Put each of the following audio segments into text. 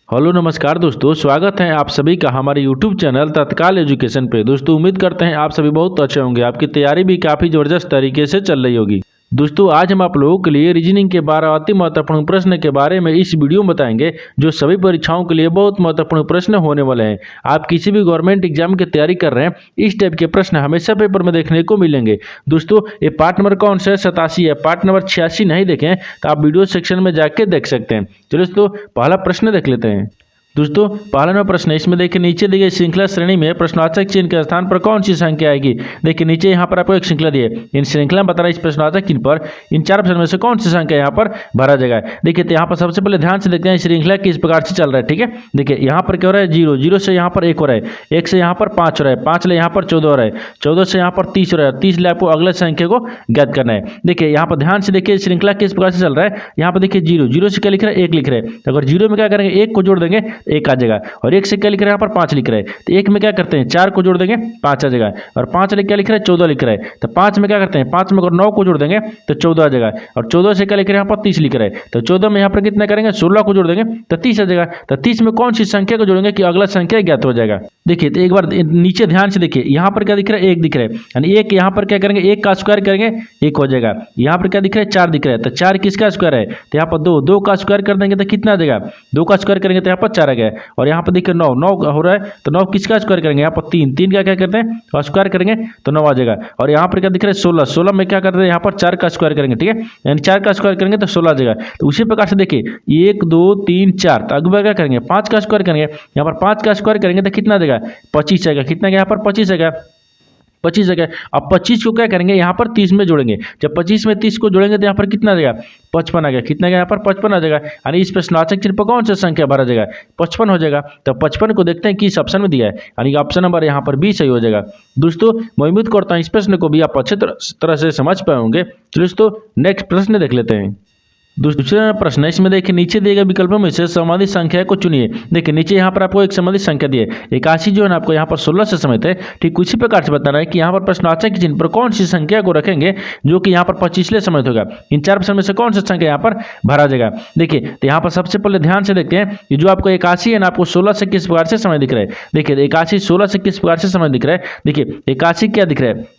Hello नमस्कार दोस्तों, स्वागत है आप सभी का हमारे यूट्यूब चैनल तत्काल एजुकेशन पे। दोस्तों उम्मीद करते हैं आप सभी बहुत अच्छे होंगे, आपकी तैयारी भी काफ़ी ज़बरदस्त तरीके से चल रही होगी। दोस्तों आज हम आप लोगों के लिए रीजनिंग के 12 अति महत्वपूर्ण प्रश्न के बारे में इस वीडियो में बताएंगे, जो सभी परीक्षाओं के लिए बहुत महत्वपूर्ण प्रश्न होने वाले हैं। आप किसी भी गवर्नमेंट एग्जाम की तैयारी कर रहे हैं, इस टाइप के प्रश्न हमेशा पेपर में देखने को मिलेंगे। दोस्तों ये पार्ट नंबर कौन सा है? 87 है। पार्ट नंबर 86 नहीं देखें तो आप वीडियो सेक्शन में जाके देख सकते हैं। चलिए दोस्तों पहला प्रश्न देख लेते हैं। दोस्तों पहला नंबर प्रश्न है, इसमें देखिए नीचे दी गई श्रृंखला श्रेणी में प्रश्नवाचक चिन्ह के स्थान पर कौन सी संख्या आएगी। देखिए नीचे यहाँ पर आपको एक श्रृंखला दी है, इन श्रृंखला में बता रहा है इस प्रश्नवाचक चिन्ह पर इन चार ऑप्शन में से कौन सी संख्या यहाँ पर भरा जाएगा। देखिए तो यहाँ पर सबसे पहले ध्यान से देखते हैं श्रृंखला किस प्रकार से चल रहा है। ठीक है, देखिए यहाँ पर क्या हो रहा है, 0 0 से यहाँ पर 1 हो रहा है, 1 से यहाँ पर 5 हो रहा है, 5 ले यहाँ पर 14 हो रहा है, 14 से यहाँ पर 30 हो रहा है, 30 ले आपको अगले संख्या को ज्ञात करना है। देखिए यहाँ पर ध्यान से देखिए श्रृंखला किस प्रकार से चल रहा है। यहाँ पर देखिए 0 0 से क्या लिख रहा है, 1 लिख रहा है, तो अगर 0 में क्या करेंगे, 1 को जोड़ देंगे 1 आ जाएगा, और 1 से क्या लिख रहा है, यहाँ पर 5 लिख रहा है, तो 1 में क्या करते हैं 4 को जोड़ देंगे 5 आ जाएगा, और 5 ले क्या लिख रहा है 14 लिख रहा है, तो 5 में क्या करते हैं 5 में अगर 9 को जोड़ देंगे तो 14 आ जाएगा, और 14 से क्या लिख रहे हैं यहाँ पर 30 लिख रहा है, तो 14 में यहाँ पर कितना करेंगे 16 को जोड़ देंगे तो 30 आ जाएगा। तो 30 में कौन सी संख्या को जोड़ेंगे कि अगला संख्या ज्ञात हो जाएगा। देखिए तो एक बार नीचे ध्यान से देखिए, यहाँ पर क्या दिख रहा है 1 दिख रहा है, यानी 1 यहाँ पर क्या करेंगे 1 का स्क्वायर करेंगे 1 हो जाएगा। यहाँ पर क्या दिख रहा है 4 दिख रहा है, तो 4 किसका स्क्वायर है, तो यहाँ पर 2 का स्क्वायर कर देंगे तो कितना आ जाएगा, 2 का स्क्वायर करेंगे तो यहाँ पर 4 आ गया। और यहाँ पर देखिए 9 हो रहा है, तो 9 किसका स्क्वायर करेंगे, यहाँ पर 3 का क्या करते हैं और स्क्वायर करेंगे तो 9 आ जाएगा। और यहाँ पर क्या दिख रहा है 16 में क्या करते हैं यहाँ पर 4 का स्क्वायर करेंगे। ठीक है, यानी 4 का स्क्वायर करेंगे तो 16 आ जाएगा। तो उसी प्रकार से देखिए 1 2 3 4, तो अगला क्या करेंगे 5 का स्क्वायर करेंगे, यहाँ पर 5 का स्क्वायर करेंगे तो कितना देगा 25 आएगा। कितना यहाँ पर 25 आएगा, 25 आएगा। अब 25 को क्या करेंगे यहाँ पर 30 में जोड़ेंगे, जब 25 में 30 को जोड़ेंगे तो यहाँ पर कितना आ जाएगा 55 आ गया। कितना यहाँ पर 55 आ जाएगा, यानी इस प्रश्नवाचक चिन्ह पर कौन सा संख्या भरा जाएगा 55 हो जाएगा। तो 55 को देखते हैं किस ऑप्शन में दिया है, यानी ऑप्शन नंबर यहाँ पर बी सही हो जाएगा। दोस्तों मैं उम्मीद करता हूँ इस प्रश्न को भी आप अच्छे तरह से समझ पाए होंगे। तो दोस्तों नेक्स्ट प्रश्न देख लेते हैं। दूसरा प्रश्न है, इसमें देखिए नीचे दिए गए विकल्पों में से संबंधित संख्या को चुनिए। देखिए नीचे यहाँ पर आपको एक संबंधित संख्या दी है, 81 जो है ना आपको यहाँ पर 16 से समेत है। ठीक उसी प्रकार से बताना है कि यहाँ पर प्रश्नवाचक के चिन्ह पर कौन सी संख्या को रखेंगे जो कि यहाँ पर 25 ले समेत होगा। इन चार ऑप्शन में से कौन सा संख्या यहाँ पर भरा जाएगा। देखिए तो यहाँ पर सबसे पहले ध्यान से देखते हैं कि जो आपको 81 है ना आपको 16 से किस प्रकार से समय दिख रहा है। देखिए 81 16 से किस प्रकार से समय दिख रहा है। देखिए 81 क्या दिख रहा है,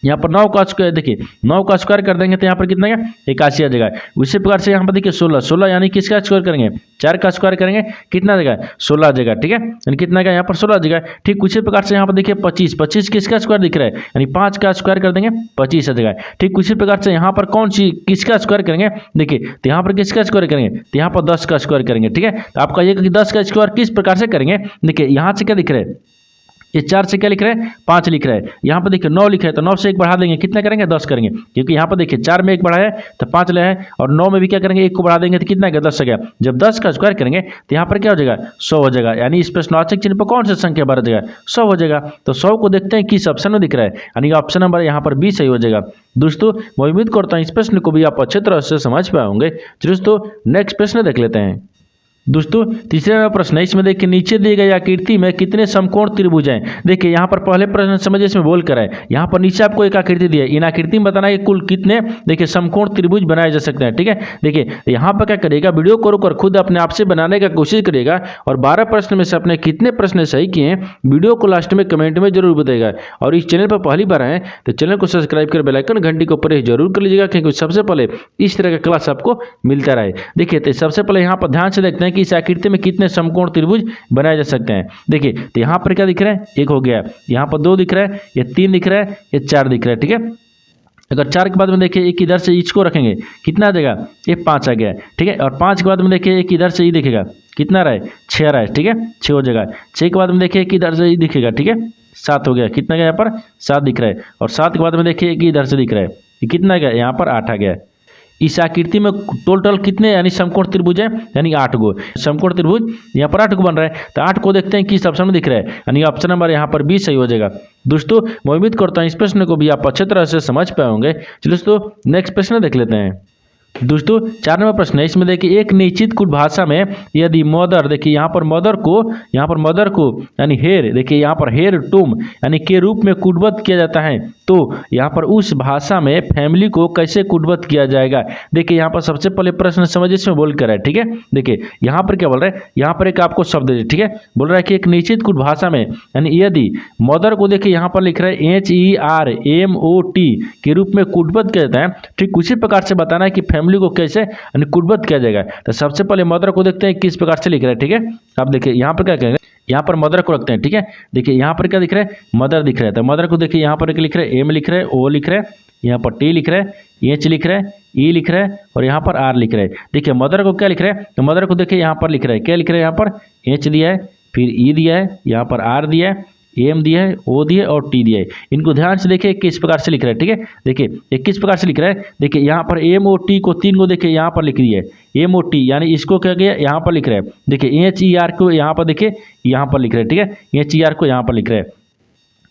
यहाँ पर 9 का स्क्वायर, देखिए 9 का स्क्वायर कर देंगे तो यहाँ पर कितना है 81 आ जाएगा। उसी प्रकार से यहाँ पर देखिए 16 यानी किसका स्क्वायर करेंगे 4 का स्क्वायर करेंगे कितना देगा 16 आ जाएगा। ठीक है, यानी कितना का यहाँ पर 16 आ जाएगा। ठीक उसी प्रकार से यहाँ पर देखिए 25 किसका स्क्वायर दिख रहा है, यानी 5 का स्क्वायर कर देंगे 25 आ जाएगा। ठीक उसी प्रकार से यहाँ पर कौन सी किसका स्क्वायर करेंगे, देखिए तो यहाँ पर किसका स्क्वायर करेंगे तो यहाँ पर 10 का स्क्वायर करेंगे। ठीक है, तो आपका ये 10 का स्क्वायर किस प्रकार से करेंगे। देखिए यहाँ से क्या दिख रहा है, ये 4 से क्या लिख रहा है 5 लिख रहा है, यहाँ पर देखिए 9 लिखा है तो 9 से 1 बढ़ा देंगे कितना करेंगे 10 करेंगे, क्योंकि यहाँ पर देखिए 4 में 1 बढ़ा है तो 5 ले है, और 9 में भी क्या करेंगे 1 को बढ़ा देंगे तो कितना गया 10 आ गया। जब 10 का स्क्वायर करेंगे तो यहाँ पर क्या हो जाएगा 100 हो जाएगा, यानी इस प्रश्नवाचक चिन्ह पर कौन सा संख्या भरा जाएगा 100 हो जाएगा। तो 100 को देखते हैं किस ऑप्शन में दिख रहा है, यानी ऑप्शन नंबर यहाँ पर बी सही हो जाएगा। दोस्तों मैं उम्मीद करता हूँ इस प्रश्न को भी आप अच्छे तरह से समझ पाए होंगे। दोस्तों नेक्स्ट प्रश्न देख लेते हैं। दोस्तों तीसरा प्रश्न है, इसमें देखिए नीचे दिए गए आकृति में कितने समकोण त्रिभुज हैं। देखिए यहाँ पर पहले प्रश्न समझिए इसमें बोल कर है, यहाँ पर नीचे आपको एक आकृति दी है, इन आकृति में बताना है कि कुल कितने देखिए समकोण त्रिभुज बनाए जा सकते हैं। ठीक है, देखिए यहाँ पर क्या करिएगा वीडियो को रोककर खुद अपने आप से बनाने का कोशिश करिएगा, और 12 प्रश्न में से अपने कितने प्रश्न सही किए हैं वीडियो को लास्ट में कमेंट में जरूर बताइएगा। और इस चैनल पर पहली बार आए तो चैनल को सब्सक्राइब कर बेल आइकन घंटी को प्रेस जरूर कर लीजिएगा, क्योंकि सबसे पहले इस तरह का क्लास आपको मिलता रहे। देखिए तो सबसे पहले यहाँ पर ध्यान से देखते हैं कि इस आकृति में कितने समकोण त्रिभुज बनाए जा सकते हैं। देखिए तो यहाँ पर क्या दिख रहा है 1 हो गया, यहाँ पर 2 दिख रहा है, ये 3 दिख रहा है, ये 4 दिख रहा है। ठीक है, अगर 4 के बाद में देखिए एक इधर से इसको रखेंगे कितना आ जाएगा ये 5 आ गया। ठीक है, और 5 के बाद में देखिए एक इधर से ये दिखेगा कितना रहा है 6 आ रहा है। ठीक है, 6 हो जाएगा। 6 के बाद में देखिए एक इधर से ये दिखेगा, ठीक है 7 हो गया। कितना गया यहाँ पर 7 दिख रहा है, और 7 के बाद में देखिए एक इधर से दिख रहा है, ये कितना गया यहाँ पर 8 आ गया। इस आकृति में टोटल कितने यानी समकोण त्रिभुज है, यानी 8 गो समकोण त्रिभुज यहाँ पर 8 गो बन रहा है। तो 8 को देखते हैं किस ऑप्शन में दिख रहा है, यानी ऑप्शन नंबर यहाँ पर बी सही हो जाएगा। दोस्तों मैं उम्मीद करता हूँ इस प्रश्न को भी आप अच्छे तरह से समझ पाए होंगे। चलिए दोस्तों नेक्स्ट प्रश्न देख लेते हैं। दोस्तों 4 नंबर प्रश्न है, इसमें देखिए एक निश्चित कुछ भाषा में यदि मदर, देखिए यहाँ पर मदर को यानी हेर, देखिए यहाँ पर हेर टूम यानी के रूप में कुटबद्ध किया जाता है, तो यहाँ पर उस भाषा में फैमिली को कैसे कुटबद्ध किया जाएगा। देखिए यहाँ पर सबसे पहले प्रश्न समझिए इसमें बोल कर है, ठीक है। देखिए यहाँ पर क्या बोल रहा है, यहाँ पर एक आपको शब्द है, ठीक है, बोल रहा है कि एक निश्चित कुछ भाषा में यानी यदि मदर को देखिए यहाँ पर लिख रहा है HERMOT के रूप में कुटबद्ध किया जाता है, ठीक उसी प्रकार से बताना है कि फैमिली को कैसे यानी कुटबद्ध किया जाएगा। तो सबसे पहले मदर को देखते हैं किस प्रकार से लिख रहा है, ठीक है। अब देखिए यहाँ पर क्या कहेंगे, यहाँ पर मदर को रखते हैं, ठीक है। देखिए यहाँ पर क्या दिख रहा है, मदर दिख रहा है, तो मदर को देखिए यहाँ पर लिख रहा है M लिख रहा है, O लिख रहा है, यहाँ पर T लिख रहा है, H लिख रहा है, E लिख रहा है और यहाँ पर R लिख रहा है। देखिए मदर को क्या लिख रहा है, तो मदर को देखिए यहाँ पर लिख रहा है, क्या लिख रहा है, यहाँ पर H दिया है, फिर E दिया है, यहाँ पर R दिया है, M दिया है, O दिया है और T दिया है। इनको ध्यान से देखिए किस प्रकार से लिख रहा है, ठीक है। देखिए ये किस प्रकार से लिख रहा है, देखिए यहाँ पर MOT को 3 को देखिए यहाँ पर लिख दिया है, MOT यानी इसको क्या किया यहाँ पर लिख रहा है। देखिए HER को यहाँ पर देखिए यहाँ पर लिख रहा है, ठीक है, HER को यहाँ पर लिख रहा है।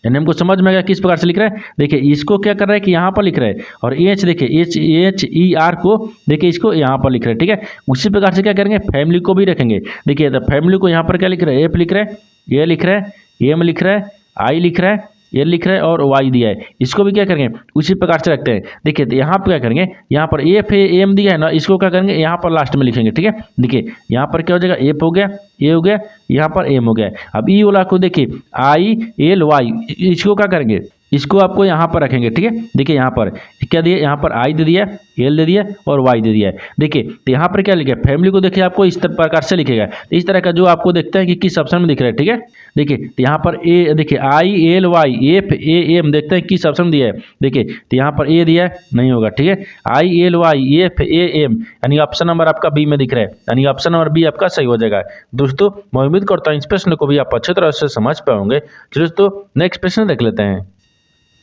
यानी हमको समझ में आ गया किस प्रकार से लिख रहा है। देखिए इसको क्या कर रहा है कि यहाँ पर लिख रहा है और H देखिए HER को देखिए इसको यहाँ पर लिख रहा है, ठीक है। उसी प्रकार से क्या करेंगे, फैमिली को भी रखेंगे। देखिए तो फैमिली को यहाँ पर क्या लिख रहा है, F लिख रहा है, A लिख रहा है, M लिख रहा है, I लिख रहा है, L लिख रहा है और Y दिया है। इसको भी क्या करेंगे उसी प्रकार से रखते हैं। देखिए तो यहाँ पर क्या करेंगे, यहाँ पर F M दिया है ना, इसको क्या करेंगे यहाँ पर लास्ट में लिखेंगे, ठीक है। देखिए यहाँ पर क्या हो जाएगा, F हो गया, A हो गया, यहाँ पर M हो गया। अब E वाला को देखिए ILY, इसको क्या करेंगे, इसको आपको यहाँ पर रखेंगे, ठीक है। देखिए यहाँ पर क्या दिया, यहाँ पर I दे दिया, L दे दिया और Y दे दिया है। देखिए तो यहाँ पर क्या लिखा है, फैमिली को देखिए आपको इस प्रकार से लिखेगा, इस तरह का जो आपको देखते हैं कि किस ऑप्शन में दिख रहा है, ठीक है। देखिए तो यहाँ पर A देखिए ILYFAM देखते हैं किस ऑप्शन में दिया है। देखिए तो यहाँ पर A दिया है, नहीं होगा, ठीक है। ILYFAM यानी ऑप्शन नंबर आपका B में दिख रहा है, यानी ऑप्शन नंबर B आपका सही हो जाएगा। दोस्तों मैं उम्मीद करता हूँ इस प्रश्न को भी आप अच्छे तरह से समझ पाओगे। दोस्तों नेक्स्ट प्रश्न देख लेते हैं।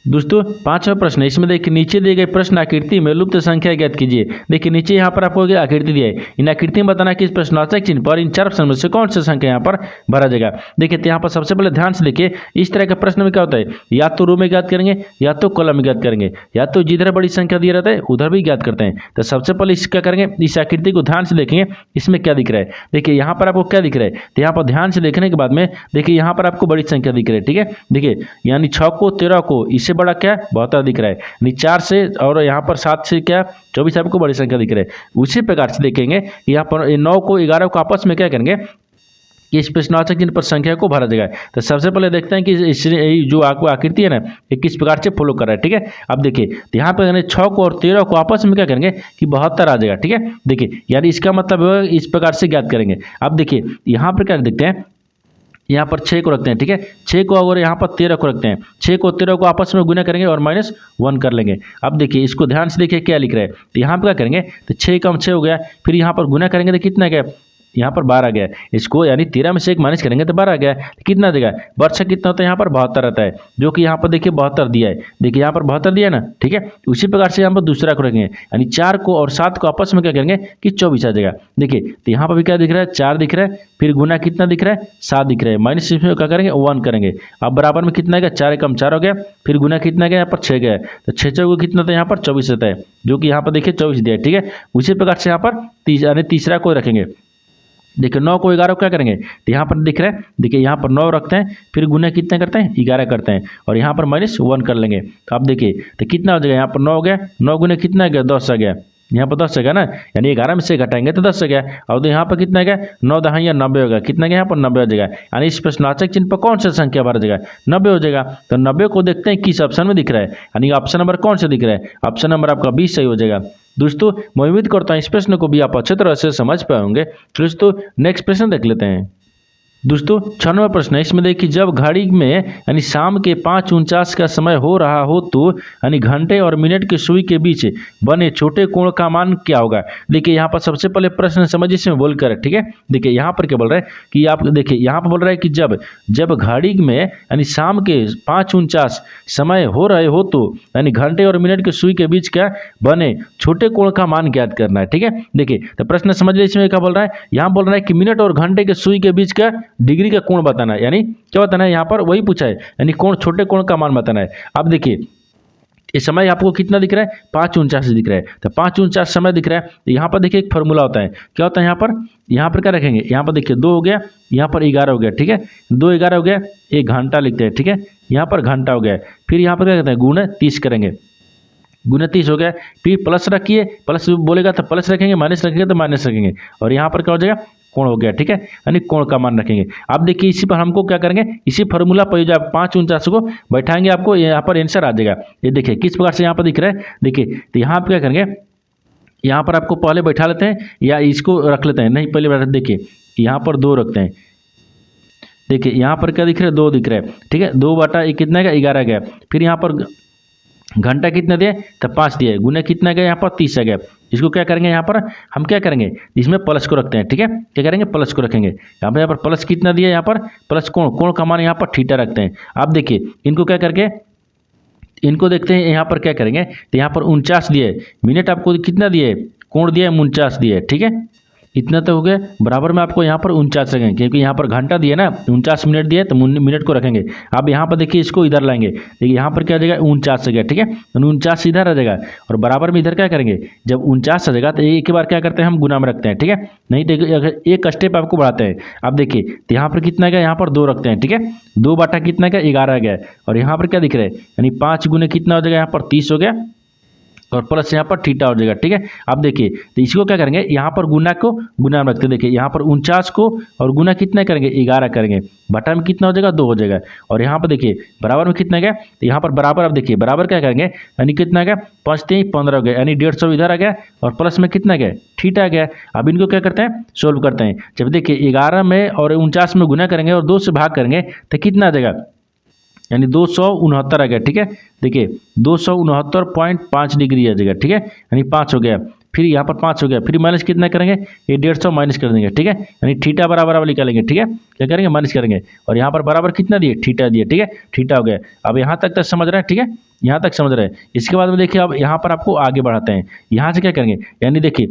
दोस्तों 5वां प्रश्न है, इसमें देखिए नीचे दिए गए प्रश्न आकृति में लुप्त संख्या ज्ञात कीजिए। देखिए नीचे यहाँ पर आपको आकृति दिया है, इन आकृति में बताना कि इस प्रश्नार्थक चिन्ह पर इन 4 प्रश्नों में से कौन सी संख्या यहाँ पर भरा जाएगा। देखिए तो यहाँ पर सबसे पहले ध्यान से देखिए, इस तरह के प्रश्न में क्या होता है, या तो रो में ज्ञात करेंगे या तो कॉलम में ज्ञात करेंगे, या तो जिधर बड़ी संख्या दिया रहता है उधर भी ज्ञात करते हैं। तो सबसे पहले इसका करेंगे, इस आकृति को ध्यान से देखेंगे, इसमें क्या दिख रहा है। देखिए यहाँ पर आपको क्या दिख रहा है, तो यहाँ पर ध्यान से देखने के बाद में देखिए यहाँ पर आपको बड़ी संख्या दिख रही है, ठीक है। देखिए यानी 6 को 13 को, इससे बड़ा क्या 72 दिख रहा है, यानी 4 से और यहाँ पर 7 से क्या 24 आपको बड़ी संख्या दिख रहा है। उसी प्रकार से देखेंगे यहाँ पर 9 को 11 को आपस में क्या करेंगे कि इस प्रश्नार्थक चिन्ह पर संख्या को भरा जाएगा। तो सबसे पहले देखते हैं कि इस जो आपको आकृति है ना ये किस प्रकार से फॉलो कर रहा है, ठीक है। अब देखिए तो यहाँ पर 6 को और 13 को आपस में क्या करेंगे कि 72 आ जाएगा, ठीक है। देखिए यानी इसका मतलब इस प्रकार से ज्ञात करेंगे। अब देखिए यहाँ पर क्या देखते हैं, यहाँ पर 6 को रखते हैं, ठीक है, 6 को और यहाँ पर 13 को रखते हैं, 6 को 13 को आपस में गुना करेंगे और -1 कर लेंगे। अब देखिए इसको ध्यान से देखिए क्या लिख रहा है, तो यहाँ पर क्या करेंगे, तो 6 कम 6 हो गया, फिर यहाँ पर गुना करेंगे तो कितना गया, यहाँ पर 12 गया। इसको यानी 13 में से 1 माइनस करेंगे तो 12 गया, कितना देगा, वर्ष कितना होता है, यहाँ पर 72 रहता है, जो कि यहाँ पर देखिए 72 दिया है। देखिए यहाँ पर 72 दिया ना, ठीक है। उसी प्रकार से यहाँ पर दूसरा को रखेंगे, यानी 4 को और 7 को आपस में क्या करेंगे कि 24 आ जाएगा। देखिए तो यहाँ पर भी क्या दिख रहा है, 4 दिख रहा है, फिर गुना कितना दिख रहा है, 7 दिख रहा है, माइनस इसमें क्या करेंगे 1 करेंगे। अब बराबर में कितना गया, 4 कम 4 हो गया, फिर गुना कितना गया, यहाँ पर 6 गया, तो 6 को कितना था, यहाँ पर 24 रहता है, जो कि यहाँ पर देखिए 24 दिया है, ठीक है। उसी प्रकार से यहाँ पर तीसरा को रखेंगे। देखिए 9 को 11 क्या करेंगे, तो यहाँ पर दिख रहा है, देखिए यहाँ पर 9 रखते हैं, फिर गुना कितना करते हैं 11 करते हैं और यहाँ पर -1 कर लेंगे। तो अब देखिए तो कितना हो जाएगा, यहाँ पर 9 हो गया, 9 गुना कितना गया 10 आ गया, यहाँ पर 10 आ गया ना, यानी 11 में से घटाएंगे तो 10 आ गया। और तो यहाँ पर कितना गया 9 दहाइयाँ 90 होगा, कितना गया यहाँ पर 90 हो जाएगा। यानी इस प्रश्नार्थक चिन्ह पर कौन सा संख्या भरा जाएगा, 90 हो जाएगा। तो 90 को देखते हैं किस ऑप्शन में दिख रहा है, यानी ऑप्शन नंबर कौन सा दिख रहा है, ऑप्शन नंबर आपका 20 सही हो जाएगा। दोस्तों मैं उम्मीद करता हूँ इस प्रश्न को भी आप अच्छे तरह से समझ पाएंगे। दोस्तों नेक्स्ट प्रश्न देख लेते हैं। दोस्तों 6 नंबर प्रश्न है, इसमें देखिए जब घड़ी में यानी शाम के 5:49 का समय हो रहा हो तो यानी घंटे और मिनट की सुई के बीच बने छोटे कोण का मान क्या होगा। देखिए यहाँ पर सबसे पहले प्रश्न समझिए इसमें बोलकर, ठीक है। देखिए यहाँ पर क्या बोल रहा है कि आप देखिए यहाँ पर बोल रहा है कि जब घड़ी में यानी शाम के 5:49 समय हो रहे हो तो यानी घंटे और मिनट की सुई के बीच क्या बने छोटे कोण का मान ज्ञात करना है, ठीक है। देखिए तो प्रश्न समझ लीजिए इसमें क्या बोल रहा है, यहाँ बोल रहा है कि मिनट और घंटे के सुई के बीच का डिग्री का कोण बताना है, यानी क्या बताना है, यहाँ पर वही पूछा है, यानी कोण छोटे कोण का मान बताना है। अब देखिए ये समय आपको कितना दिख रहा है, 5:49 दिख रहा है। तो 5:49 समय दिख रहा है। तो यहाँ पर देखिए एक फॉर्मूला होता है, क्या होता है यहाँ पर क्या रखेंगे, यहाँ पर देखिए 2 हो गया, यहाँ पर 11 हो गया, ठीक है, 2 11 हो गया, 1 घंटा लिखते हैं, ठीक है, यहाँ पर घंटा हो गया। फिर यहाँ पर क्या करते हैं, गुणे 30 करेंगे, गुणे 30 हो गया। फिर प्लस रखिए, प्लस बोलेगा तो प्लस रखेंगे, माइनस रखेंगे तो माइनस रखेंगे, और यहाँ पर क्या हो जाएगा, कोण हो गया, ठीक है, यानी कोण का मान रखेंगे। अब देखिए इसी पर हमको क्या करेंगे, इसी फार्मूला पर जो 5:49 को बैठाएंगे, आपको यहाँ पर आंसर आ जाएगा। ये देखिए किस प्रकार से यहाँ पर दिख रहा है, देखिए तो यहाँ पर क्या करेंगे, यहाँ पर आपको पहले बैठा लेते हैं या इसको रख लेते हैं, नहीं पहले बैठा, देखिए यहाँ पर 2 रखते हैं, देखिए यहाँ पर क्या दिख रहा है, 2 दिख रहा है, ठीक है, 2/1 कितना गया, 11 गया। फिर यहाँ पर घंटा कितना दिए, तो 5 दिए, गुने कितना गया, यहाँ पर 30 आ गया। इसको क्या करेंगे, यहाँ पर हम क्या करेंगे, इसमें प्लस को रखते हैं, ठीक है, क्या करेंगे, प्लस को रखेंगे। यहाँ पर प्लस कितना दिया, यहाँ पर प्लस कोण का मान यहाँ पर थीटा रखते हैं। आप देखिए इनको क्या करके, इनको देखते हैं, यहाँ पर क्या करेंगे, तो यहाँ पर 49 दिए, मिनट आपको कितना दिए, कोण दिया 49 दिए, ठीक है, इतना तो हो गया। बराबर में आपको यहाँ पर 49 रखेंगे, क्योंकि यहाँ पर घंटा दिए ना, 49 मिनट दिए तो मिनट को रखेंगे। अब यहाँ पर देखिए इसको इधर लाएंगे, देखिए यहाँ पर क्या आ जाएगा, 49 आ गया, ठीक है, 49 इधर आ जाएगा, और बराबर में इधर क्या करेंगे, जब 49 आ जाएगा तो एक बार क्या करते हैं, हम गुना में रखते हैं, ठीक है, नहीं तो अगर एक स्टेप आपको बढ़ाते हैं। अब देखिए तो यहाँ पर कितना गया, यहाँ पर 2 रखते हैं, ठीक है, 2/, कितना गया, 11 गया, और यहाँ पर क्या दिख रहा है, यानी 5 गुने कितना हो जाएगा, यहाँ पर 30 हो गया, और प्लस यहाँ पर थीटा हो जाएगा, ठीक है। अब देखिए तो इसको क्या करेंगे, यहाँ पर गुना को गुना में रखते हैं, देखिए यहाँ पर 49 को और गुना कितना करेंगे, 11 करेंगे, बटा में कितना हो जाएगा, 2 हो जाएगा, और यहाँ पर देखिए बराबर में कितना गया, तो यहाँ पर बराबर, अब देखिए बराबर क्या करेंगे, यानी कितना गया, 5 3 15 हो गया, यानी 150 इधर आ गया, और प्लस में कितना गया, थीटा आ गया। अब इनको क्या करते हैं, सोल्व करते हैं। जब देखिए 11 में और 49 में गुना करेंगे और 2 से भाग करेंगे तो कितना आ जाएगा, यानी 269 आ गया, ठीक है, देखिए 269.5 डिग्री आ जाएगा, ठीक है, यानी 5 हो गया। फिर यहाँ पर 5 हो गया, फिर माइनस कितना करेंगे, ये 150 माइनस कर देंगे, ठीक है, यानी थीटा बराबर निकालेंगे, ठीक है, क्या करेंगे, माइनस करेंगे, और यहाँ पर बराबर कितना दिए, थीटा दिए, ठीक है, थीटा हो गया। अब यहाँ तक समझ रहे हैं, ठीक है, यहाँ तक समझ रहे हैं। इसके बाद में देखिए अब यहाँ पर आपको आगे बढ़ाते हैं, यहाँ से क्या करेंगे, यानी देखिए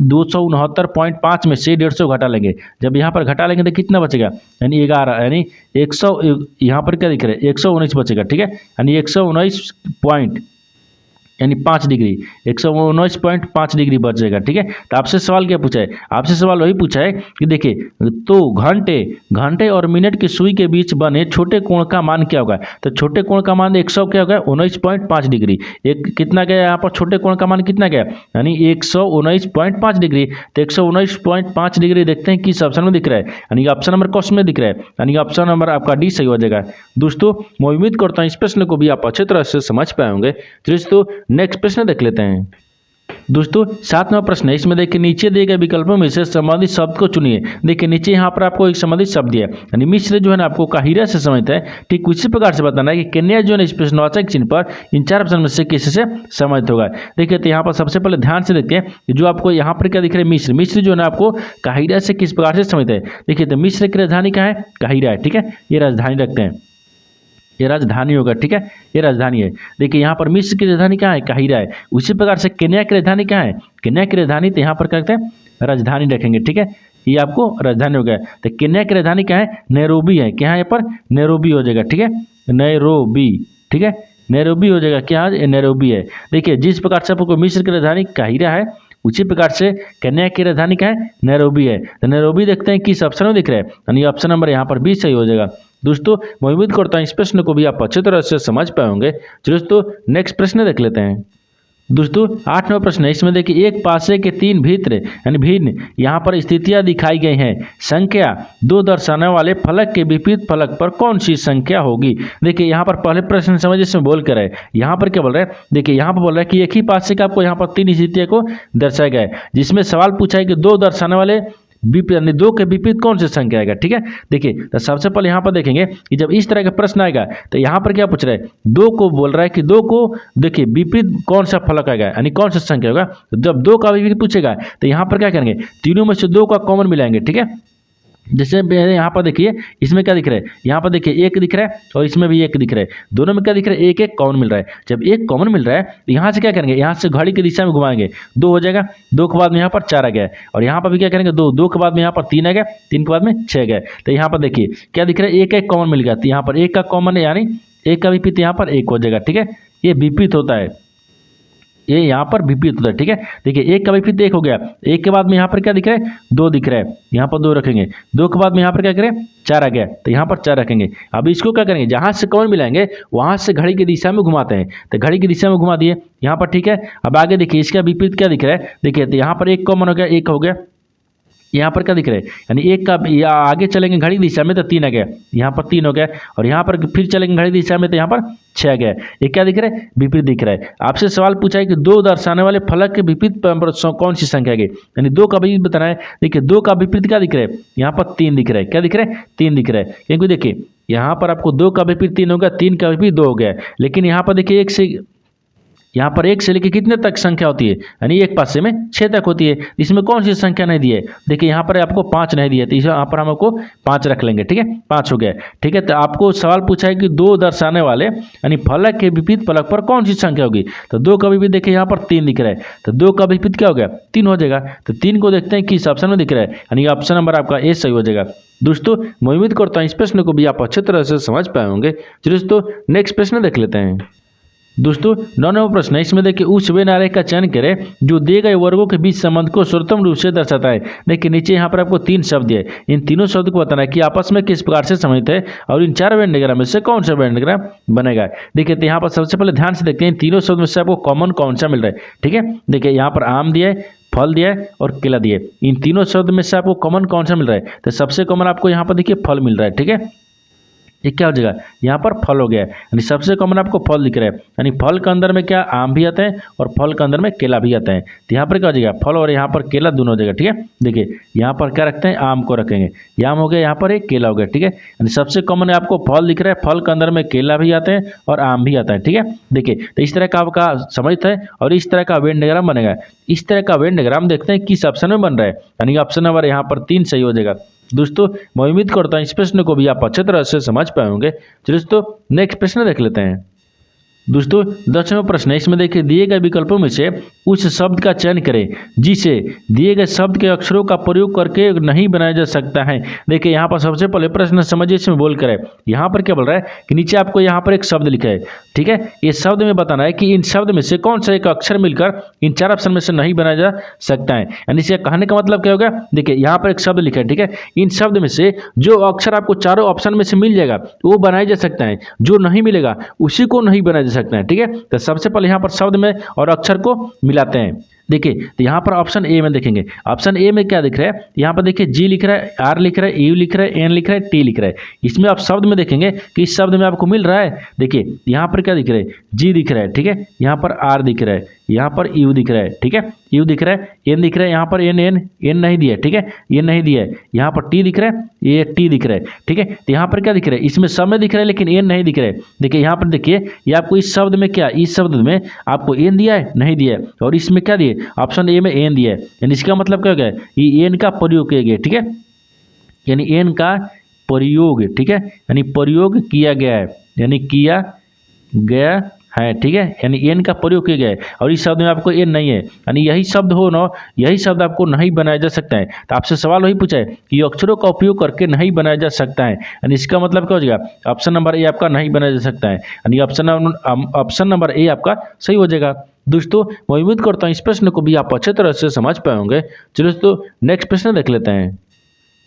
269.5 में से 150 घटा लेंगे, जब यहाँ पर घटा लेंगे तो कितना बचेगा, यानी 11, यानी 100, यहाँ पर क्या दिख रहा है, 119 बचेगा, ठीक है, यानी 119 पॉइंट, यानी 5 डिग्री, 119.5 डिग्री बच जाएगा, ठीक है। तो आपसे सवाल क्या पूछा है, आपसे सवाल वही पूछा है कि देखिए तो घंटे और मिनट की सुई के बीच बने छोटे कोण का मान क्या होगा। तो छोटे कोण का मान 100 क्या होगा, 19.5 डिग्री। एक कितना गया यहाँ पर, छोटे कोण का मान कितना गया, यानी 119.5 डिग्री। तो 119.5 डिग्री देखते हैं किस ऑप्शन में दिख रहा है, यानी ऑप्शन नंबर कौन में दिख रहा है, यानी ऑप्शन नंबर आपका डी सही हो जाएगा। दोस्तों मैं उम्मीद करता हूँ इस प्रश्न को भी आप अच्छे तरह से समझ पाए होंगे। दोस्तों नेक्स्ट प्रश्न देख लेते हैं। दोस्तों 7वां प्रश्न है, इसमें देखिए नीचे दिए गए विकल्पों में से संबंधित शब्द को चुनिए। देखिए नीचे यहाँ पर आपको एक संबंधित शब्द दिया, यानी मिश्र जो है ना आपको काहिरा से समझता है, ठीक उसी प्रकार से बताना है कि कन्या जो है इस प्रश्नवाचक चिन्ह पर इन 4 ऑप्शन में से किसी से सम्मिलित होगा। देखिए तो यहाँ पर सबसे पहले ध्यान से देखते हैं कि जो आपको यहाँ पर क्या दिख रहा है, मिश्र जो है ना आपको काहिरा से किस प्रकार से समझता है। देखिए तो मिश्र की राजधानी कहाँ है, काहिरा है, ठीक है, ये राजधानी रखते हैं, ये राजधानी होगा, ठीक है, ये राजधानी है। देखिए यहाँ पर मिस्र की राजधानी कहाँ है, काहिरा है। उसी प्रकार से केन्या की राजधानी कहाँ है, केन्या की राजधानी, तो यहाँ पर क्या करते हैं, राजधानी रखेंगे, ठीक है, ये आपको राजधानी हो गया। तो केन्या की राजधानी कहाँ है, नैरोबी है, क्या है यहाँ पर, नैरोबी हो जाएगा, ठीक है, नैरोबी, ठीक है, नैरोबी हो जाएगा, क्या नैरोबी है। देखिए जिस प्रकार से आपको मिस्र की राजधानी काहिरा है, उसी प्रकार से कन्या की राजधानी क्या है, नैरोबी है। तो नैरोबी देखते हैं किस ऑप्शन में दिख रहा है, यानी ऑप्शन नंबर यहाँ पर 20 सही हो जाएगा। दोस्तों मैं उम्मीद करता हूँ इस प्रश्न को भी आप अच्छे तरह से समझ पाए होंगे। दोस्तों नेक्स्ट प्रश्न देख लेते हैं। दोस्तों 8वां प्रश्न है, इसमें देखिए एक पासे के 3 भिन्न यानी भिन्न यहाँ पर स्थितियाँ दिखाई गई हैं, संख्या 2 दर्शाने वाले फलक के विपरीत फलक पर कौन सी संख्या होगी। देखिए यहाँ पर पहले प्रश्न समझ इसमें बोल कर है, यहाँ पर क्या बोल रहा है, देखिए यहाँ पर बोल रहा है कि एक ही पासे का आपको यहाँ पर 3 स्थितियों को दर्शाया गया है, जिसमें सवाल पूछा है कि 2 दर्शाने वाले यानी 2 के विपरीत कौन सी संख्या आएगा, ठीक है। देखिए तो सबसे पहले यहाँ पर देखेंगे कि जब इस तरह का प्रश्न आएगा तो यहाँ पर क्या पूछ रहा है, 2 को बोल रहा है कि 2 को देखिए विपरीत कौन सा फलक आएगा, यानी कौन सा संख्या होगा। तो जब 2 का विपरीत पूछेगा तो यहाँ पर क्या करेंगे, तीनों में से 2 का कॉमन मिलाएंगे, ठीक है। जैसे यहाँ पर देखिए इसमें क्या दिख रहा है, यहाँ पर देखिए 1 दिख रहा है और इसमें भी 1 दिख रहा है, दोनों में क्या दिख रहा है, 1 1 कॉमन मिल रहा है। जब 1 कॉमन मिल रहा है तो यहाँ से क्या करेंगे, यहाँ से घड़ी की दिशा में घुमाएंगे, 2 हो जाएगा, 2 के बाद में यहाँ पर 4 आ गया, और यहाँ पर भी क्या करेंगे, 2 2 के बाद में यहाँ पर 3 आ गया, 3 के बाद में 6 गया। तो यहाँ पर देखिए क्या दिख रहा है, 1 1 कॉमन मिल गया, तो यहाँ पर 1 का कॉमन है, यानी एक का विपरीत यहाँ पर एक हो जाएगा, ठीक है। ये विपरीत होता है, ये यहाँ पर विपरीत होता है, ठीक है। देखिए एक का विपरीत एक हो गया, एक के बाद में यहाँ पर क्या दिख रहा है, 2 दिख रहा है, यहाँ पर 2 रखेंगे, 2 के बाद में यहाँ पर क्या करें, 4 आ गया, तो यहाँ पर 4 रखेंगे। अब इसको क्या करेंगे, जहाँ से कॉमन मिलाएंगे वहाँ से घड़ी की दिशा में घुमाते हैं, तो घड़ी की दिशा में घुमा दिए यहाँ पर, ठीक है। अब आगे देखिए इसका विपरीत क्या दिख रहा है, देखिए तो यहाँ पर एक कॉमन हो गया, एक हो गया, यहाँ पर क्या दिख रहा है, यानी एक का या आगे चलेंगे घड़ी दिशा में तो 3 आ गया, यहाँ पर 3 हो गया, और यहाँ पर फिर चलेंगे घड़ी दिशा में तो यहाँ पर 6 आ गया। ये क्या दिख रहा है, विपरीत दिख रहा है। आपसे सवाल पूछा है कि 2 दर्शाने वाले फलक के विपरीत कौन सी संख्या है, यानी 2 का विपरीत बताना है। देखिए 2 का विपरीत क्या दिख रहा है, यहाँ पर 3 दिख रहा है, क्या दिख रहा है, 3 दिख रहा है, क्योंकि देखिए यहाँ पर आपको 2 का विपरीत 3 हो गया, 3 का विपरीत 2 हो गया, लेकिन यहाँ पर देखिए यहाँ पर 1 से लेकर कितने तक संख्या होती है, यानी 1 पासे में 6 तक होती है। इसमें कौन सी संख्या नहीं दी है, देखिए यहाँ पर आपको 5 नहीं दी है, तो यहाँ पर हम आपको 5 रख लेंगे, ठीक है, 5 हो गया, ठीक है। तो आपको सवाल पूछा है कि 2 दर्शाने वाले यानी फलक के विपरीत फलक पर कौन सी संख्या होगी, तो 2 का विपरीत देखिए यहाँ पर 3 दिख रहा है, तो 2 का विपरीत क्या हो गया, 3 हो जाएगा। तो 3 को देखते हैं किस ऑप्शन में दिख रहा है, यानी ऑप्शन नंबर आपका ए सही हो जाएगा। दोस्तों मैं उम्मीद करता हूँ इस प्रश्न को भी आप अच्छे तरह से समझ पाए होंगे। चलिए दोस्तों नेक्स्ट प्रश्न देख लेते हैं। दोस्तों 9वां प्रश्न है, इसमें देखिए उस वे आरेख का चयन करें जो दिए गए वर्गों के बीच संबंध को सर्वोत्तम रूप से दर्शाता है। देखिए नीचे यहाँ पर आपको 3 शब्द है, इन तीनों शब्द को बताना है कि आपस में किस प्रकार से संबंधित है और इन 4 वेन डायग्राम में से कौन सा वेन डायग्राम बनेगा। देखिए तो यहाँ पर सबसे पहले ध्यान से देखते हैं इन तीनों शब्द में से आपको कॉमन कौन सा मिल रहा है, ठीक है। देखिए यहाँ पर आम दिया है, फल दिया है और केला दिया है, इन तीनों शब्द में से आपको कॉमन कौन सा मिल रहा है, तो सबसे कॉमन आपको यहाँ पर देखिए फल मिल रहा है, ठीक है। ये क्या हो जाएगा, यहाँ पर फल हो गया है, यानी सबसे कॉमन आपको फल दिख रहा है, यानी फल के अंदर में क्या आम भी आता है और फल के अंदर में केला भी आता है, तो यहाँ पर क्या हो जाएगा, फल और यहाँ पर केला दोनों हो जाएगा, ठीक है। देखिए यहाँ पर क्या रखते हैं, आम को रखेंगे, आम हो गया, यहाँ पर एक केला हो गया, ठीक है। यानी सबसे कॉमन आपको फल दिख रहा है, फल के अंदर में केला भी आते हैं और आम भी आता है, ठीक है। देखिए तो इस तरह का आपका समझ है और इस तरह का वेन डायग्राम बनेगा। इस तरह का वेन डायग्राम देखते हैं किस ऑप्शन में बन रहा है, यानी ऑप्शन नंबर यहाँ पर 3 सही हो जाएगा। दोस्तों मैं उम्मीद करता हूँ इस प्रश्न को भी आप अच्छे तरह से समझ पाए होंगे। चलिए दोस्तों नेक्स्ट प्रश्न देख लेते हैं। दोस्तों 10वां प्रश्न है, इसमें देखिए दिए गए विकल्पों में से उस शब्द का चयन करें जिसे दिए गए शब्द के अक्षरों का प्रयोग करके नहीं बनाया जा सकता है। देखिए यहाँ पर सबसे पहले प्रश्न समझिए, इसमें बोल कर है, यहाँ पर क्या बोल रहा है कि नीचे आपको यहाँ पर एक शब्द लिखा है, ठीक है। इस शब्द में बताना है कि इन शब्द में से कौन सा एक अक्षर मिलकर इन 4 ऑप्शन में से नहीं बनाया जा सकता है। यानी इसे कहने का मतलब क्या होगा, देखिए यहाँ पर एक शब्द लिखा है, ठीक है, इन शब्द में से जो अक्षर आपको चारों ऑप्शन में से मिल जाएगा वो बनाया जा सकता है, जो नहीं मिलेगा उसी को नहीं बनाया जा सकता है, ठीक है। तो सबसे पहले यहाँ पर शब्द में और अक्षर को मिलाते हैं। देखिए तो यहाँ पर ऑप्शन ए में देखेंगे, ऑप्शन ए में क्या दिख रहा है, यहाँ पर देखिए जी लिख रहा है, आर लिख रहा है, यू लिख रहा है, एन लिख रहा है, टी लिख रहा है। इसमें आप शब्द में देखेंगे कि इस शब्द में आपको मिल रहा है, देखिए यहाँ पर क्या दिख रहा है, जी दिख रहा है, ठीक है, यहाँ पर आर दिख रहा है, यहाँ पर यू दिख रहा है, ठीक है, यू दिख रहा है, एन दिख रहा है, यहाँ पर एन नहीं दिया है, ठीक है, एन नहीं दिया है, यहाँ पर टी दिख रहा है, ये टी दिख रहा है, ठीक है। तो यहाँ पर क्या दिख रहा है, इसमें सब में दिख रहा है लेकिन एन नहीं दिख रहा है। देखिए यहाँ पर देखिए ये आपको इस शब्द में क्या, इस शब्द में आपको एन दिया है, नहीं दिया है, और इसमें क्या दिए, ऑप्शन ए में एन दिया है, यानी इसका मतलब क्या हो गया, ये एन का प्रयोग किया गया, ठीक है, यानी एन का प्रयोग, ठीक है, यानी प्रयोग किया गया है, यानी किया गया है, ठीक है, यानी एन का प्रयोग किया गया है और इस शब्द में आपको एन नहीं है, यानी यही शब्द हो ना, यही शब्द आपको नहीं बनाया जा सकता है। तो आपसे सवाल वही पूछा है कि अक्षरों का उपयोग करके नहीं बनाया जा सकता है, यानी इसका मतलब क्या हो जाएगा, ऑप्शन नंबर ए आपका नहीं बनाया जा सकता है, यानी ऑप्शन नंबर ए आपका सही हो जाएगा। दोस्तों मैं उम्मीद करता हूँ इस प्रश्न को भी आप अच्छे तरह से समझ पाए होंगे। चलिए दोस्तों नेक्स्ट प्रश्न देख लेते हैं।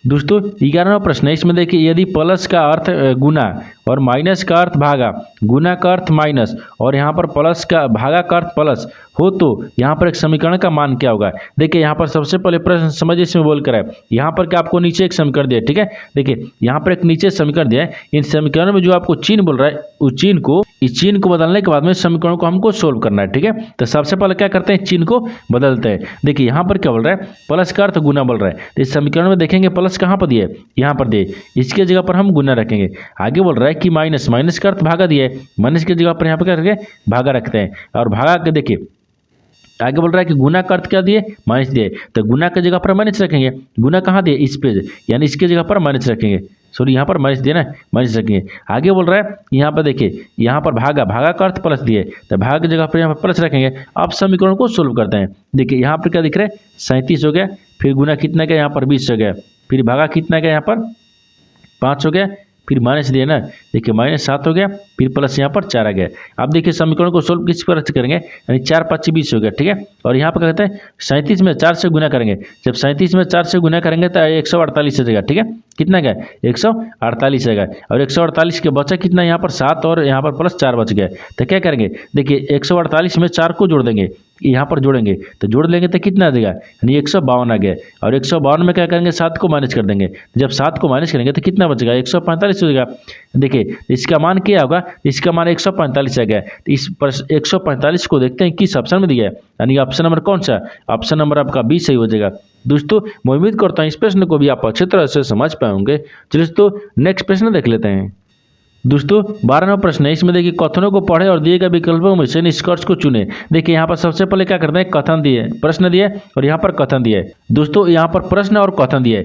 दोस्तों 11वां प्रश्न है, इसमें देखिए यदि प्लस का अर्थ गुना और माइनस का अर्थ भागा, गुना का अर्थ माइनस और यहाँ पर प्लस का भागा का अर्थ प्लस हो तो यहाँ पर एक समीकरण का मान क्या होगा। देखिए यहाँ पर सबसे पहले प्रश्न समझिए, इसमें बोल कर है, यहाँ पर क्या आपको नीचे एक समीकरण दिया है, ठीक है। देखिए यहाँ पर एक नीचे समीकरण दिया है, इन समीकरण में जो आपको चिन्ह बोल रहा है उस चिन्ह को, इस चिन्ह को बदलने के बाद में समीकरण को हमको सोल्व करना है, ठीक है। तो सबसे पहले क्या करते हैं, चिन्ह को बदलते हैं। देखिए यहाँ पर क्या बोल रहा है, प्लस का अर्थ गुना बोल रहा है, तो इस समीकरण में देखेंगे प्लस कहाँ पर दिए, यहाँ पर दिए, इसके जगह पर हम गुना रखेंगे। आगे बोल रहा है कि माइनस, माइनस का अर्थ भागा दिया है, माइनस की जगह पर यहाँ पर क्या रखेंगे, भागा रखते हैं। और भागा के देखिए आगे बोल रहा है कि गुना का अर्थ क्या दिए, माइनस दिए, तो गुना की जगह पर माइनस रखेंगे। गुना कहाँ दिए, इस पे, यानी इसके जगह पर माइनस रखेंगे, सॉरी यहाँ पर माइनस दिए ना, माइनस रखेंगे। आगे बोल रहा है यहाँ पर देखिए, यहाँ पर भागा, भागा का अर्थ प्लस दिए, तो भागा की जगह पर यहाँ पर प्लस रखेंगे। अब समीकरण को सोल्व करते हैं। देखिए यहाँ पर क्या दिख रहा है, 37 हो गया, फिर गुना कितना गया, यहाँ पर 20 हो गया, फिर भागा कितना गया, यहाँ पर 5 हो गया, फिर माइनस दिए ना, देखिए -7 हो गया, फिर प्लस यहाँ पर 4 आ गया। अब देखिए समीकरण को सोल्व किस प्रकार से करेंगे, यानी 4 5 20 हो गया, ठीक है। और यहाँ पर कहते हैं 37 में 4 से गुना करेंगे, जब 37 में 4 से गुना करेंगे तो 148 आ जाएगा, ठीक है। कितना गया 148 आएगा, और 148 के बचा कितना यहाँ पर 7 और यहाँ पर प्लस 4 बच गया। तो क्या करेंगे, देखिए 148 में 4 को जोड़ देंगे, यहाँ पर जोड़ेंगे तो जोड़ लेंगे तो कितना आ जाएगा, यानी 152 आ गया। और 152 में क्या करेंगे, 7 को माइनस कर देंगे, जब 7 को माइनस करेंगे तो कितना बचेगा, 145 हो जाएगा। देखिए इसका मान क्या होगा, इसका मान 145 आ गया। तो इस पर 145 को देखते हैं किस ऑप्शन में दिया है, यानी ऑप्शन नंबर कौन सा, ऑप्शन नंबर आपका 20 सही हो जाएगा। दोस्तों मैं उम्मीद करता हूँ इस प्रश्न को भी आप अच्छी तरह से समझ पाएंगे। चलिए दोस्तों नेक्स्ट प्रश्न देख लेते हैं। दोस्तों 12वां प्रश्न है, इसमें देखिए कथनों को पढ़े और दिए गए विकल्पों में से निष्कर्ष को चुने। देखिए यहाँ पर सबसे पहले क्या करते हैं, कथन दिए, प्रश्न दिए और यहाँ पर कथन दिए। दोस्तों यहाँ पर प्रश्न और कथन दिए,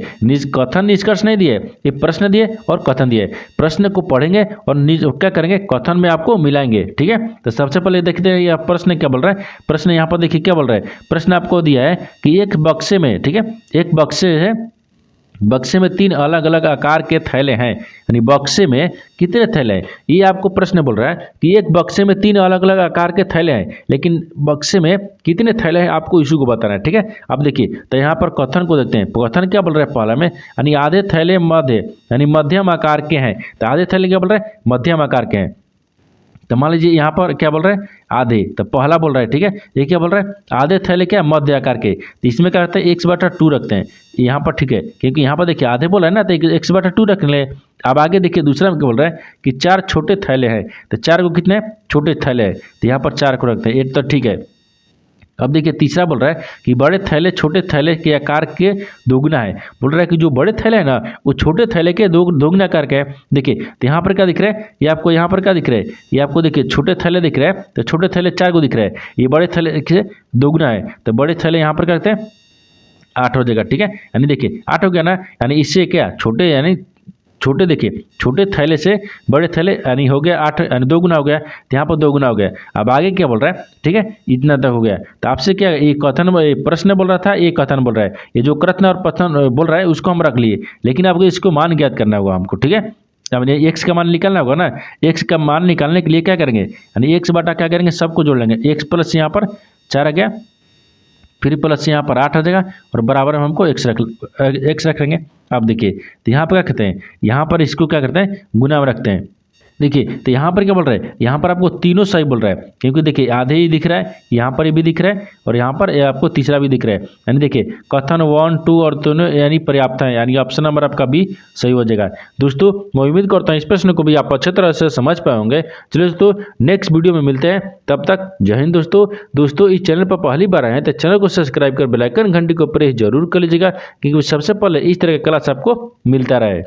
कथन निष्कर्ष नहीं दिए, ये प्रश्न दिए और कथन दिए। प्रश्न को पढ़ेंगे और क्या करेंगे, कथन में आपको मिलाएंगे, ठीक है। तो सबसे पहले देखते हैं यह प्रश्न क्या बोल रहा है। प्रश्न यहाँ पर देखिए क्या बोल रहा है, प्रश्न आपको दिया है कि एक बक्से में, ठीक है, एक बक्से है, बक्से में 3 अलग अलग आकार के थैले हैं, यानी बक्से में कितने थैले हैं, ये आपको प्रश्न बोल रहा है कि एक बक्से में 3 अलग अलग आकार के थैले हैं, लेकिन बक्से में कितने थैले हैं आपको इशू को बताना है, ठीक है। अब देखिए तो यहाँ पर कथन को देखते हैं। कथन क्या बोल रहा है पहला में, यानी आधे थैले मध्य, यानी मध्यम आकार के हैं। तो आधे थैले क्या बोल रहा है, मध्यम आकार के हैं। तो मान लीजिए यहाँ पर क्या बोल रहे हैं, आधे, तो पहला बोल रहा है, ठीक है। ये क्या बोल रहा है, आधे थैले क्या मध्य आकार के। तो इसमें क्या करते हैं, x/2 रखते हैं यहाँ पर, ठीक है, क्योंकि यहाँ पर देखिए आधे बोला है ना, तो x/2 रख ले। अब आगे देखिए दूसरा में क्या बोल रहा है कि 4 छोटे थैले हैं, तो 4 को कितने छोटे थैले हैं, तो यहाँ पर 4 को रखते हैं, 8 तो ठीक है। अब देखिए तीसरा बोल रहा है कि बड़े थैले छोटे थैले के आकार के दोगुना है। बोल रहा है कि जो बड़े थैले है ना वो छोटे थैले के दोगुना आकार का है। देखिए तो यहाँ पर क्या दिख रहा है, ये आपको यहाँ पर क्या दिख रहा है, ये आपको देखिए छोटे थैले दिख रहा है, तो छोटे थैले 4 को दिख रहा है, ये बड़े थैले से दोगुना है, तो बड़े थैले यहाँ पर करते हैं 8 हो जाएगा, ठीक है। यानी देखिए 8 हो गया ना, यानी इससे क्या छोटे, यानी छोटे, देखिए छोटे थैले से बड़े थैले यानी हो गया 8, यानी 2 गुना हो गया, तो यहाँ पर 2 गुना हो गया। अब आगे क्या बोल रहा है, ठीक है, इतना तक हो गया। तो आपसे क्या ये कथन, प्रश्न बोल रहा था, ये कथन बोल रहा है, ये जो प्रश्न और कथन बोल रहा है उसको हम रख लिए, लेकिन आपको इसको मान ज्ञात करना होगा हमको, ठीक है। अब एक्स का मान निकालना होगा ना, एक्स का मान निकालने के लिए क्या करेंगे, यानी एक्स बटा क्या करेंगे, सबको जोड़ लेंगे, एक्स प्लस यहाँ पर 4 आ गया, फिर प्लस यहाँ पर 8 आ जाएगा, और बराबर में हमको एक्स रख लेंगे। अब देखिए तो यहाँ पर क्या करते हैं, यहाँ पर इसको क्या करते हैं, गुना में रखते हैं। देखिए तो यहाँ पर क्या बोल रहा है, यहाँ पर आपको तीनों सही बोल रहा है, क्योंकि देखिए आधे ही दिख रहा है, यहाँ पर भी दिख रहा है, और यहाँ पर आपको तीसरा भी दिख रहा है। यानी देखिए कथन 1 2 और दोनों यानी पर्याप्त है, यानी ऑप्शन नंबर आपका भी सही हो जाएगा। दोस्तों मैं उम्मीद करता हूँ इस प्रश्न को भी आप अच्छे तरह से समझ पाए होंगे। चलिए दोस्तों नेक्स्ट वीडियो में मिलते हैं, तब तक जय हिंद। दोस्तों इस चैनल पर पहली बार आए हैं तो चैनल को सब्सक्राइब कर बेल आइकन घंटी को प्रेस जरूर कर लीजिएगा, क्योंकि सबसे पहले इस तरह का क्लास आपको मिलता रहे।